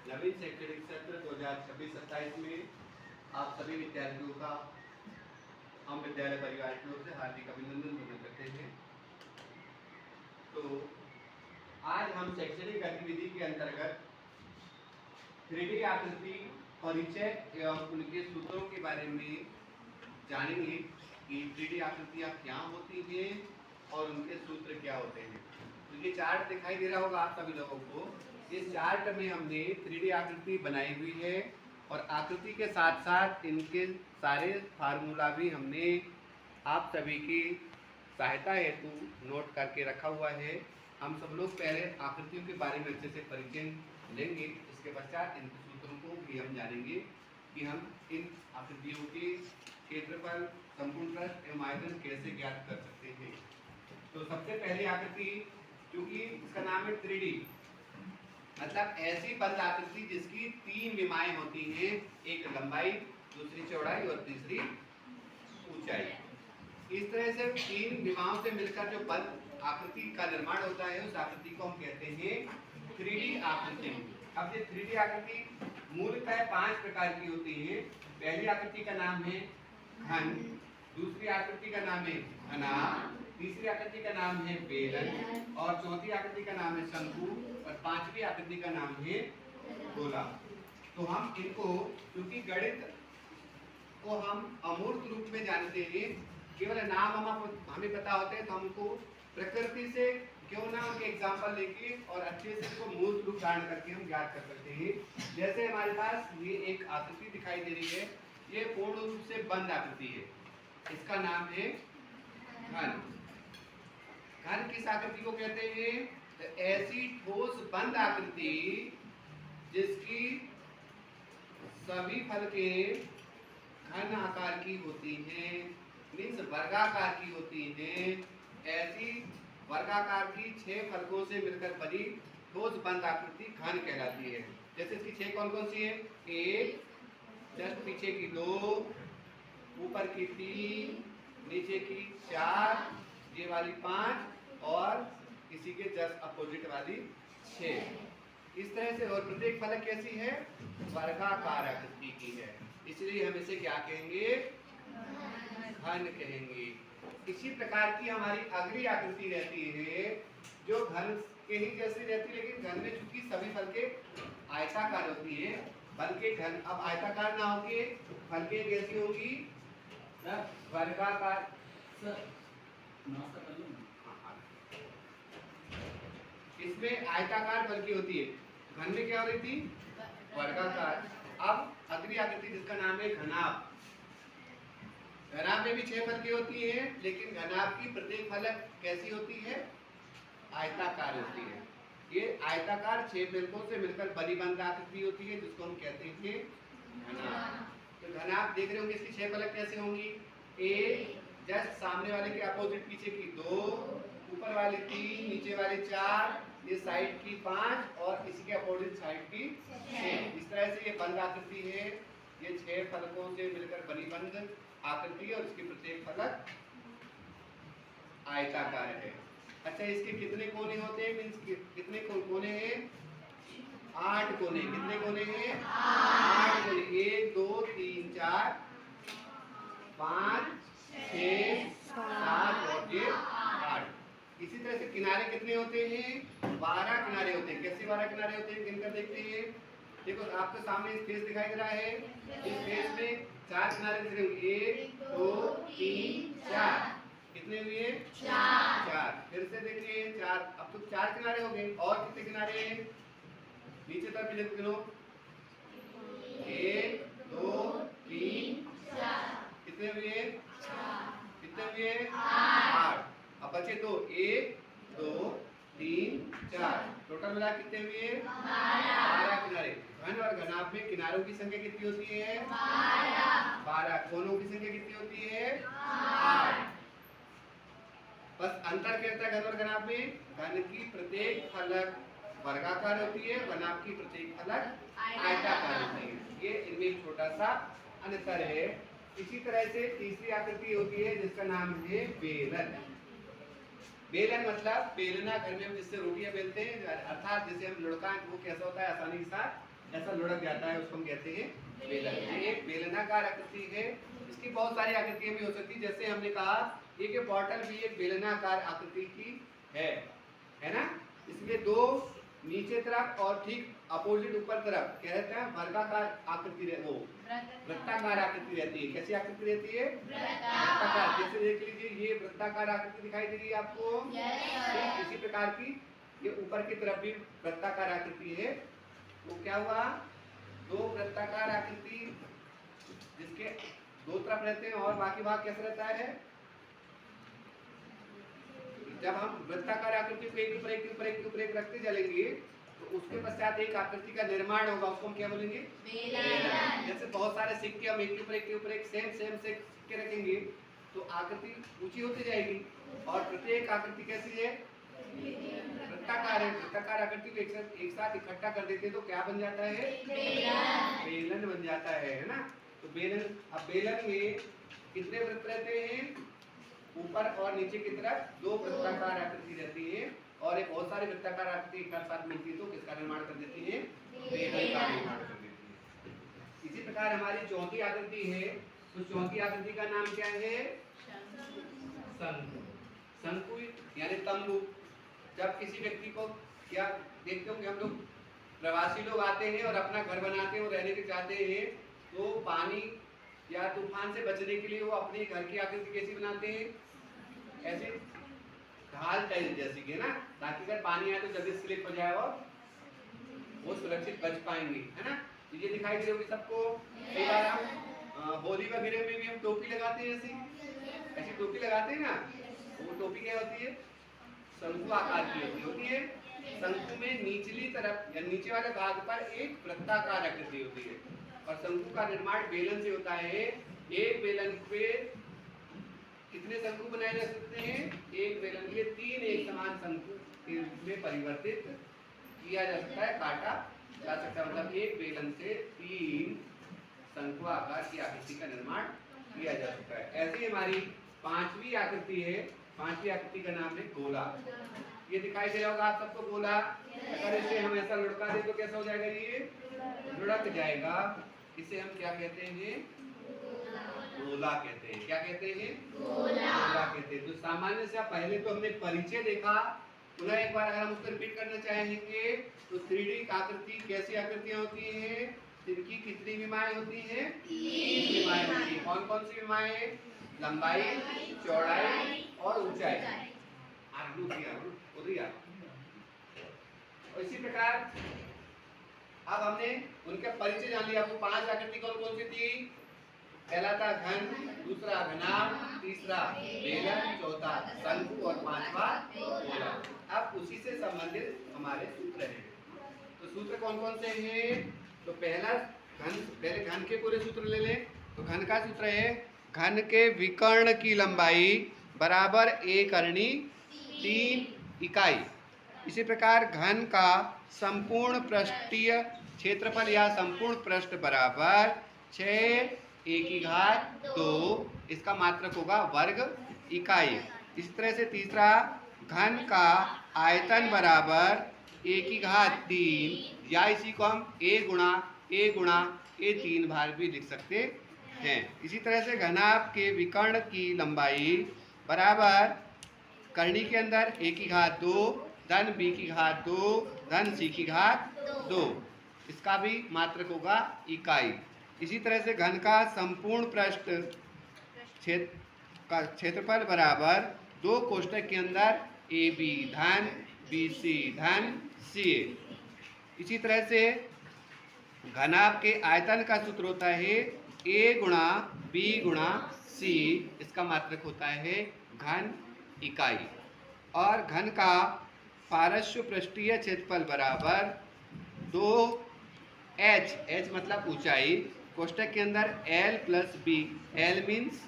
नवीन शैक्षणिक सत्र 2026-27 में आप सभी विद्यार्थियों का हम विद्यालय परिवार की ओर से हार्दिक अभिनंदन ग्रहण करते हैं। तो आज हम शैक्षणिक गतिविधि के अंतर्गत 3D आकृति परिचय एवं उनके सूत्रों के बारे में जानेंगे कि 3D आकृतियाँ क्या होती हैं और उनके सूत्र क्या होते हैं। तो ये चार्ट दिखाई दे रहा होगा आप सभी लोगों को। इस चार्ट में हमने 3D आकृति बनाई हुई है और आकृति के साथ साथ इनके सारे फार्मूला भी हमने आप सभी की सहायता हेतु नोट करके रखा हुआ है। हम सब लोग पहले आकृतियों के बारे में अच्छे से परिचय लेंगे, इसके पश्चात इन सूत्रों को भी हम जानेंगे कि हम इन आकृतियों के क्षेत्रफल, संपूर्ण पृष्ठ एवं आयतन कैसे ज्ञात कर सकते हैं। तो सबसे पहली आकृति, क्योंकि इसका नाम है 3D, मतलब ऐसी बंद आकृति जिसकी 3 विमाएं होती हैं, एक लंबाई, दूसरी चौड़ाई और तीसरी ऊंचाई। इस तरह से 3 विमाओं से मिलकर जो बंद आकृति का निर्माण होता है उस आकृति को हम कहते हैं 3D आकृति। अब ये 3D आकृति मूलतः 5 प्रकार की होती है। पहली आकृति का नाम है घन, दूसरी आकृति का नाम है घनाभ, तीसरी आकृति का नाम है बेलन और चौथी आकृति का नाम है शंकु और पांचवी आकृति का नाम है गोला। तो हम इनको, क्योंकि गणित को हम अमूर्त रूप में जानते हैं, केवल नाम हमें पता होते हैं, तो हमको प्रकृति से क्यों ना उनके एग्जाम्पल लेके और अच्छे से इसको मूर्त रूप धारण करके हम ज्ञात कर सकते हैं। जैसे हमारे पास ये एक आकृति दिखाई दे रही है, ये पूर्ण रूप से बंद आकृति है, इसका नाम है घन। घन किस आकृति को कहते हैं? तो ऐसी ठोस बंद आकृति जिसकी सभी फलकें घन आकार की होती हैं, मीन्स वर्गाकार की होती हैं। ऐसी वर्गाकार की 6 फलकों से मिलकर बनी ठोस बंद आकृति घन कहलाती है। जैसे इसकी 6 कौन कौन सी है? 1, जस्ट पीछे की 2, ऊपर की 3, नीचे की 4, ये वाली 5 और इसी के जस्ट अपोजिट वाली 6। इस तरह से, और प्रत्येक फलक कैसी है? वर्गाकार आकृति की है, इसलिए हम इसे क्या कहेंगे? घन कहेंगे। इसी प्रकार की हमारी अगली आकृति रहती है जो घन के ही जैसी रहती है, लेकिन घन में चूंकि सभी फलकें आयताकार होती है, बल्कि घन अब आयताकार ना होके फलकें कैसी होंगी? वर्गाकार। इसमें आयताकार फलकी होती है, घन में क्या हो रही थी? वर्गाकार। अब अगली आकृति जिसका नाम है घनाभ। घनाभ में भी 6 फलकें होती हैं, लेकिन घनाभ की प्रत्येक फलक कैसी होती है? आयताकार होती है। ये आयताकार 6 फलकों से मिलकर बनी बंद आकृति होती है, जिसको हम कहते हैं घनाभ। तो घनाभ देख रहे होंगे, इसकी 6 फलक कैसे होंगी? 1, जस्ट सामने वाले के अपोजिट पीछे की 2, ऊपर वाली 3, नीचे वाले 4, ये साइड की 5 और इसी के अपोजिट साइड की 6। इस तरह से ये बंद आकृति है। ये 6 फलकों से मिलकर बनी बंद आकृति है और इसके प्रत्येक फलक आयताकार है। अच्छा, इसके कितने कोने होते हैं? मीन्स कितने कोने हैं? 8 कोने। कितने कोने हैं? 8 कोने। 1, 2, 3, 4, 5, 6, 7 और ये 8। इसी तरह से किनारे कितने होते हैं? 12 किनारे होते हैं। कैसे 12 किनारे होते हैं? गिनकर देखते हैं। देखो, आपके सामने स्पेस दिखाई दे रहा है, इस स्पेस में 4 किनारे दिख रहे होंगे। 1, 2, 3, 4। कितने हुए? 4। फिर से देखिए 4। अब तो 4 किनारे हो गए। और कितने किनारे हैं? नीचे तरफ भी गिनो। 1, 2, 3, 4। कितने हुए? कितने हुए? 8। अब बचे तो 1, 2, 3, 4। टोटल मिला कितने हुए? 12 किनारे। घन और घनाभ में किनारों की संख्या कितनी होती है? 12। कोनों की संख्या कितनी होती है? 8। बस अंतर क्या था घन और घनाभ में? घन की प्रत्येक फलक वर्गाकार होती है, घनाभ की प्रत्येक फलक आयताकार होती है। ये इनमें एक छोटा सा अंतर है। इसी तरह से तीसरी आकृति होती है जिसका नाम है बेलन। बेलन मतलब बेलना, घर में हम जिससे रोटियां बेलते हैं, अर्थात जैसे हम लड़का वो कैसा होता है? आसानी के साथ ऐसा लुढ़क जाता है, उसको हम कहते हैं बेलन। ये एक बेलनाकार आकृति है। इसकी बहुत सारी आकृतियां भी हो सकती है, जैसे हमने कहा एक बॉटल भी एक बेलनाकार आकृति की है ना। इसमें दो नीचे तरफ और ठीक अपोजिट ऊपर तरफ क्या रहता है, वर्गाकार आकृति, वो वृत्ताकार आकृति रहती है। कैसी आकृति रहती है, वृत्ताकार। जैसे देख लीजिए ये वृत्ताकार आकृति दिखाई दे रही है आपको, इसी प्रकार की ये ऊपर की तरफ भी वृत्ताकार आकृति है। तो क्या हुआ, दो वृत्ताकार आकृति जिसके दो तरफ रहते हैं और बाकी भाग कैसे रहता है। जब हम वृत्ताकार आकृति को एक ऊपर एक ऊपर एक ऊपर एक रखते चलेंगे तो उसके पश्चात एक आकृति का निर्माण होगा, उसको हम क्या बोलेंगे, बेलन। जैसे बहुत सारे सिक्के हम एक ऊपर एक सेम सिक्के रखेंगे तो आकृति ऊंची होती जाएगी और प्रत्येक आकृति कैसी है, वृत्ताकार है। वृत्ताकार आकृति को एक साथ इकट्ठा कर देते तो क्या बन जाता है, बेलन बन जाता है ना। तो बेलन, अब बेलन में कितने वृत्त रहते हैं, ऊपर और नीचे की तरफ दो वृत्ताकार आकृति रहती है और एक बहुत सारी वृत्ताकार आकृति एक साथ मिलती है तो किसका निर्माण कर देती है, बेलन का निर्माण कर देती है। इसी प्रकार हमारी चौथी आकृति है, तो चौथी आकृति का नाम क्या है, शंकु। शंकु यानी तंबू। जब किसी व्यक्ति को क्या देखते होंगे हम लोग, प्रवासी लोग आते हैं और अपना घर बनाते हैं और रहने के चाहते हैं तो पानी या तूफान से बचने के लिए वो अपने घर की आकृति कैसी बनाते हैं, ऐसे ढाल टाइप जैसी के ना, ताकि अगर पानी आए तो जल्दी स्लिप हो जाए और वो सुरक्षित बच पाएंगे, है ना। तो ये दिखाई दे रही होगी सबको। कई बार हम होली वगैरह में भी हम टोपी लगाते हैं, ऐसी टोपी लगाते हैं ना, वो टोपी क्या होती है, शंकु आकार की होती है। शंकु में निचली तरफ या नीचे वाले भाग पर एक वृत्ताकार आकृति होती है और शंकु का निर्माण बेलन से होता है। एक बेलन पे कितने शंकु बनाए जा सकते हैं, एक बेलन के तीन एक समान शंकु में परिवर्तित किया जा सकता है, काटा जा सकता है। मतलब एक बेलन से तीन शंकु आकार की आकृति का निर्माण किया जा सकता है। ऐसी हमारी पांचवी आकृति है। पांचवी आकृति का नाम है गोला। ये दिखाई दे रहा होगा आप सबको गोला। अगर इसे हम ऐसा लुढ़का दे तो कैसा हो जाएगा, ये लुढ़क जाएगा। इसे हम क्या कहते हैं, गोला कहते हैं। क्या कहते हैं, गोला कहते हैं। तो सामान्य से पहले तो हमने परिचय देखा, पुनः एक बार अगर हम उसको रिपीट करना चाहेंगे तो 3D आकृति कैसी आकृतियां होती हैं, जिनकी कितनी विमाएं होती हैं, 3 विमाएं होती हैं। कौन कौन सी विमाएं, लंबाई, चौड़ाई और ऊंचाई। और इसी प्रकार अब हमने उनके परिचय जान लिया। आपको 5 आकृति कौन कौन सी थी, पहला था घन, दूसरा घनाभ, तीसरा बेलन, चौथा शंकु और पांचवा गोला। अब उसी से संबंधित हमारे सूत्र हैं। तो सूत्र कौन कौन से हैं, तो पहले घन के पूरे सूत्र ले लें। तो घन का सूत्र है, घन के विकर्ण की लंबाई बराबर एक करनी 3 इकाई। इसी प्रकार घन का संपूर्ण पृष्ठीय क्षेत्रफल या संपूर्ण पृष्ठ बराबर 6 × 2, इसका मात्रक होगा वर्ग इकाई। इसी तरह से तीसरा, घन का आयतन बराबर 1/3 या इसी को हम a×a3 भाग भी लिख सकते हैं। इसी तरह से घनाभ के विकर्ण की लंबाई बराबर करनी के अंदर 1/2 धन b/2 धन c/2, इसका भी मात्रक होगा इकाई। इसी तरह से घन का संपूर्ण पृष्ठ का क्षेत्रफल बराबर 2 कोष्ठक के अंदर AB धन BC धन CA। इसी तरह से घनाभ के आयतन का सूत्र होता है a×b×c, इसका मात्रक होता है घन इकाई। और घन का पार्श्व पृष्ठीय क्षेत्रफल बराबर 2h मतलब ऊंचाई, कोष्ठक के अंदर l + b, l मीन्स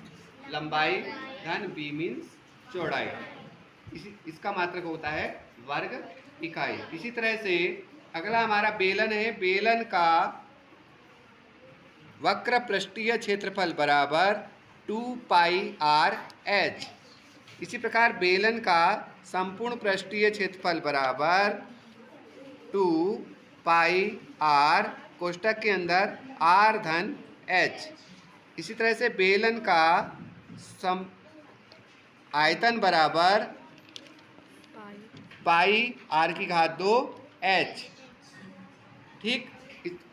लंबाई धन b मीन्स चौड़ाई, इसका मात्रक होता है वर्ग इकाई। इसी तरह से अगला हमारा बेलन है। बेलन का वक्र पृष्ठीय क्षेत्रफल बराबर 2πr/h। इसी प्रकार बेलन का संपूर्ण पृष्ठीय क्षेत्रफल बराबर 2πr कोष्टक के अंदर r धन h। इसी तरह से बेलन का आयतन बराबर पाई r की घात 2 h। ठीक,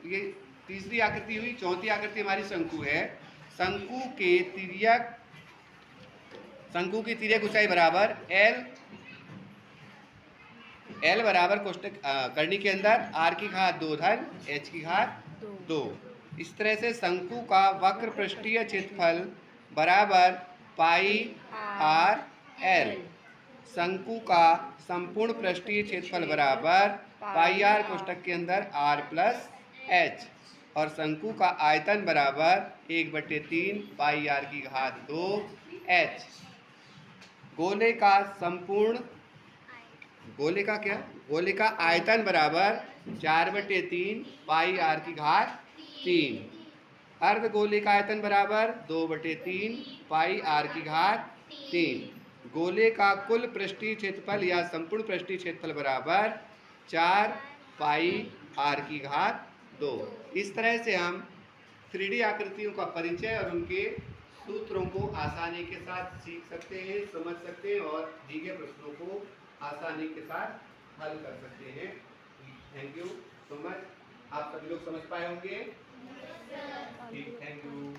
ये तीसरी आकृति हुई। चौथी आकृति हमारी शंकु है। शंकु की तिर्यक ऊंचाई बराबर l बराबर कोष्टक करनी के अंदर r की घात 2 धन h की घात 2। इस तरह से शंकु का वक्र पृष्ठीय क्षेत्रफल बराबर पाई r l। शंकु का संपूर्ण पृष्ठीय क्षेत्रफल बराबर पाई r कोष्टक के अंदर r प्लस h। और शंकु का आयतन बराबर 1/3 पाई r की घात 2 h। गोले का आयतन बराबर 4/3 पाई r की घात 3। अर्धगोले का आयतन बराबर 2/3 पाई r की घात 3। गोले का कुल पृष्ठीय क्षेत्रफल या संपूर्ण पृष्ठीय क्षेत्रफल बराबर 4 पाई r की घात 2। इस तरह से हम 3D आकृतियों का परिचय और उनके सूत्रों को आसानी के साथ सीख सकते हैं, समझ सकते हैं और दी गए प्रश्नों को आसानी के साथ हल कर सकते हैं। Thank you so much. आप सभी लोग समझ पाए होंगे? ठीक, थैंक यू।